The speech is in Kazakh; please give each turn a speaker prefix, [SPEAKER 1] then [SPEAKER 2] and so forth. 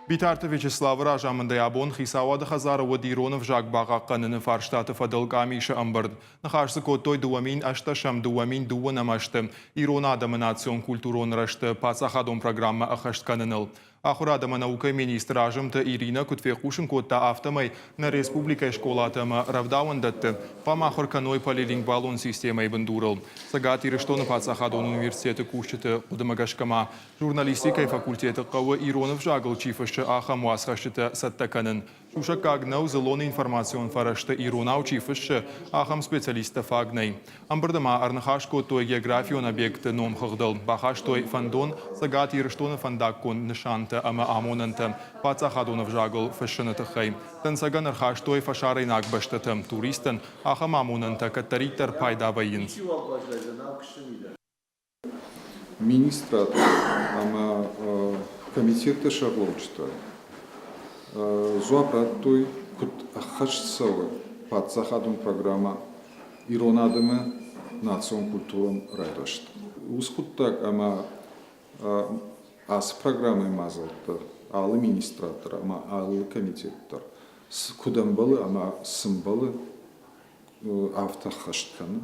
[SPEAKER 1] Битарты Вячеслава Ражамында ябон Хисавады Хазарова Диронов Жакбаға қаныны фарштаты Фадыл Камиша амбырд. Нахарсы коттой дуамин ашташам дуамин дуанамашты. Ирона адаминацион культурон рашты пацахадон программа ахашт каныныл. Ахурада наука министр Ажымты Ирина Кутфекушин котта автомай на республика школатама равдауандатты. Памахор каной полилингвалон системой бандурал. Сагат Ирыштон пацахадон университеты кушчыты удамагашкама. Журналистикой факультеты Кава Иронов Жагл чифашчы аха муасхашчыты саттаканын. Шушакаг нау зелоны информацион фарашты Иронау чифашчы ахам специалиста фагнай. Амбардама арнахашко той географион объекты ном хагдал. Бахаш той фандон сагат Ирыштон фандаккон нишанты ама амонанты. Пацахадонов Жагл фашшыны хай. Тансаган архаш той фашарай нагбаштатым туристын ахам амонанты каттариттар пайда байын.
[SPEAKER 2] Министр ама комитеты шаглоучта зуапраттой кут ахашсавы пацахадун программа иронадымы национ культурам райдашт. Ускуттак ама ас программы мазалты алы министратор ама алы комитеттер кудан балы ама сымбалы автохаштканы